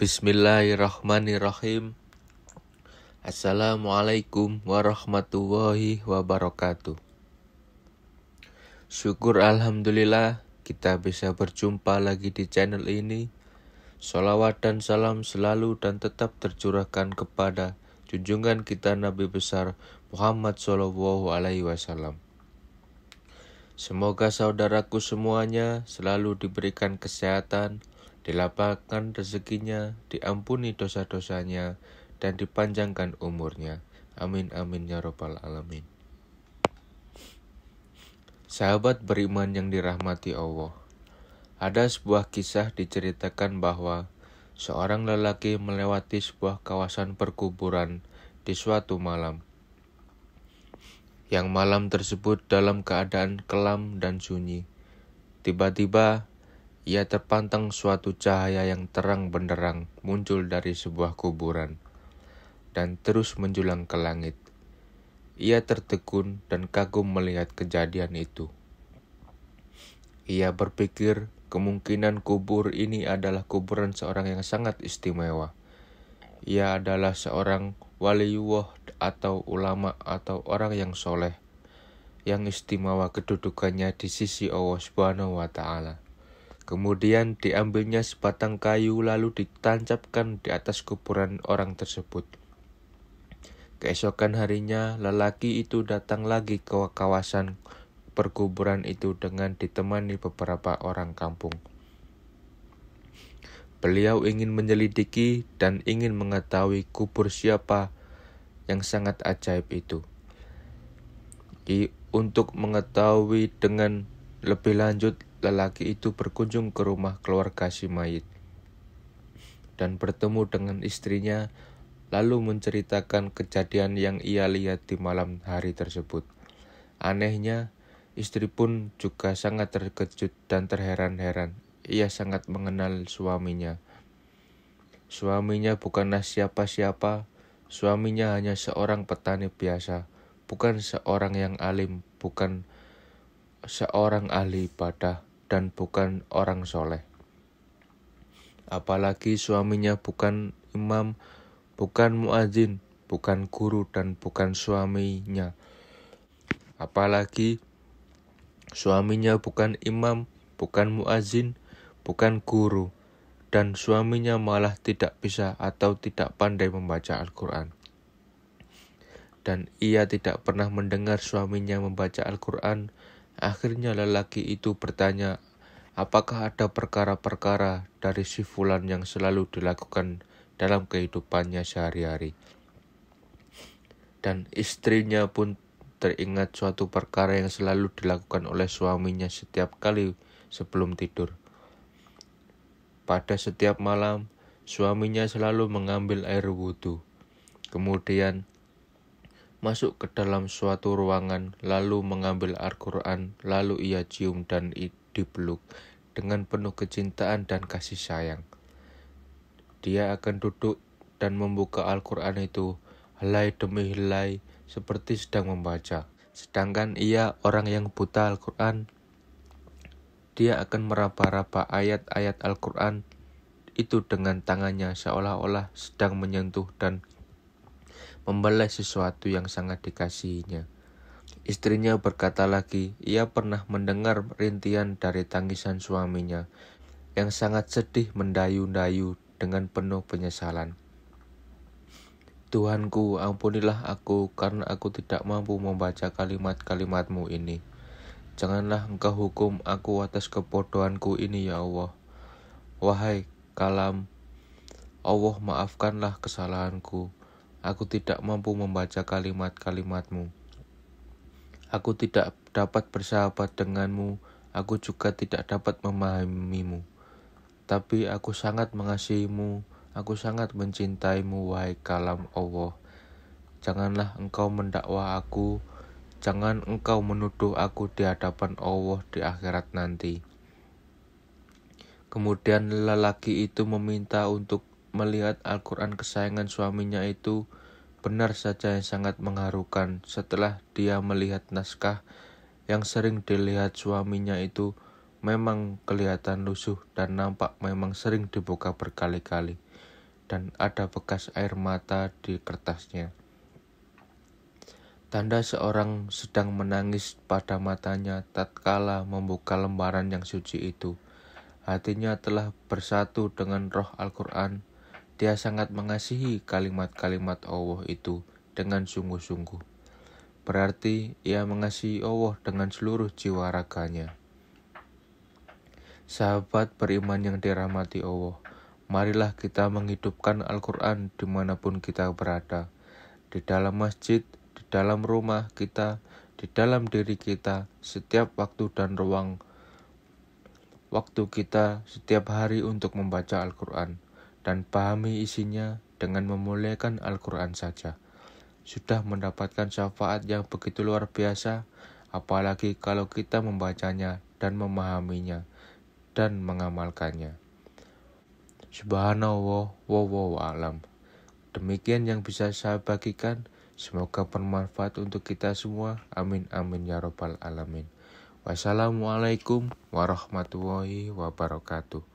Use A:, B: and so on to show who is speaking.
A: Bismillahirrahmanirrahim. Assalamualaikum warahmatullahi wabarakatuh. Syukur alhamdulillah kita bisa berjumpa lagi di channel ini. Sholawat dan salam selalu dan tetap tercurahkan kepada junjungan kita Nabi besar Muhammad SAW. Semoga saudaraku semuanya selalu diberikan kesehatan, dilapangkan rezekinya, diampuni dosa-dosanya, dan dipanjangkan umurnya. Amin amin ya rabbal alamin. Sahabat beriman yang dirahmati Allah, ada sebuah kisah diceritakan bahwa seorang lelaki melewati sebuah kawasan perkuburan di suatu malam. Yang malam tersebut dalam keadaan kelam dan sunyi. Tiba-tiba ia terpantang suatu cahaya yang terang benderang muncul dari sebuah kuburan dan terus menjulang ke langit. Ia tertegun dan kagum melihat kejadian itu. Ia berpikir kemungkinan kubur ini adalah kuburan seorang yang sangat istimewa. Ia adalah seorang waliullah atau ulama atau orang yang soleh yang istimewa kedudukannya di sisi Allah Subhanahu wa Ta'ala. Kemudian diambilnya sebatang kayu lalu ditancapkan di atas kuburan orang tersebut. Keesokan harinya lelaki itu datang lagi ke kawasan perkuburan itu dengan ditemani beberapa orang kampung. Beliau ingin menyelidiki dan ingin mengetahui kubur siapa yang sangat ajaib itu. Untuk mengetahui dengan lebih lanjut, lelaki itu berkunjung ke rumah keluarga si mayit dan bertemu dengan istrinya, lalu menceritakan kejadian yang ia lihat di malam hari tersebut. Anehnya, istri pun juga sangat terkejut dan terheran-heran. Ia sangat mengenal suaminya. Suaminya bukanlah siapa-siapa, suaminya hanya seorang petani biasa, bukan seorang yang alim, bukan seorang ahli ibadah, dan bukan orang soleh. Apalagi suaminya bukan imam, bukan muadzin, bukan guru, dan bukan suaminya. Apalagi suaminya bukan imam, bukan muadzin, bukan guru, dan suaminya malah tidak bisa atau tidak pandai membaca Al-Quran. Dan ia tidak pernah mendengar suaminya membaca Al-Quran. Akhirnya lelaki itu bertanya, apakah ada perkara-perkara dari si fulan yang selalu dilakukan dalam kehidupannya sehari-hari? Dan istrinya pun teringat suatu perkara yang selalu dilakukan oleh suaminya setiap kali sebelum tidur. Pada setiap malam, suaminya selalu mengambil air wudhu, kemudian masuk ke dalam suatu ruangan, lalu mengambil Al-Quran, lalu ia cium dan dipeluk dengan penuh kecintaan dan kasih sayang. Dia akan duduk dan membuka Al-Quran itu helai demi helai seperti sedang membaca. Sedangkan ia orang yang buta Al-Quran, dia akan meraba-raba ayat-ayat Al-Quran itu dengan tangannya seolah-olah sedang menyentuh dan membelah sesuatu yang sangat dikasihinya. Istrinya berkata lagi, ia pernah mendengar rintian dari tangisan suaminya yang sangat sedih mendayu-dayu dengan penuh penyesalan. Tuhanku, ampunilah aku karena aku tidak mampu membaca kalimat-kalimatmu ini. Janganlah engkau hukum aku atas kebodohanku ini ya Allah. Wahai kalam, Allah maafkanlah kesalahanku. Aku tidak mampu membaca kalimat-kalimatmu. Aku tidak dapat bersahabat denganmu. Aku juga tidak dapat memahamimu. Tapi aku sangat mengasihimu. Aku sangat mencintaimu, wahai kalam Allah. Janganlah engkau mendakwa aku. Jangan engkau menuduh aku di hadapan Allah di akhirat nanti. Kemudian lelaki itu meminta untuk melihat Al-Quran kesayangan suaminya itu. Benar saja yang sangat mengharukan setelah dia melihat naskah yang sering dilihat suaminya itu memang kelihatan lusuh dan nampak memang sering dibuka berkali-kali. dan ada bekas air mata di kertasnya. Tanda seorang sedang menangis pada matanya tatkala membuka lembaran yang suci itu. Hatinya telah bersatu dengan roh Al-Quran. Dia sangat mengasihi kalimat-kalimat Allah itu dengan sungguh-sungguh. Berarti ia mengasihi Allah dengan seluruh jiwa raganya. Sahabat beriman yang dirahmati Allah, marilah kita menghidupkan Al-Quran dimanapun kita berada. Di dalam masjid, di dalam rumah kita, di dalam diri kita, setiap waktu dan ruang waktu kita setiap hari untuk membaca Al-Quran dan pahami isinya dengan memuliakan Al-Quran saja. Sudah mendapatkan syafaat yang begitu luar biasa, apalagi kalau kita membacanya dan memahaminya dan mengamalkannya. Subhanallah wallahu a'lam. Demikian yang bisa saya bagikan. Semoga bermanfaat untuk kita semua. Amin amin ya rabbal alamin. Wassalamualaikum warahmatullahi wabarakatuh.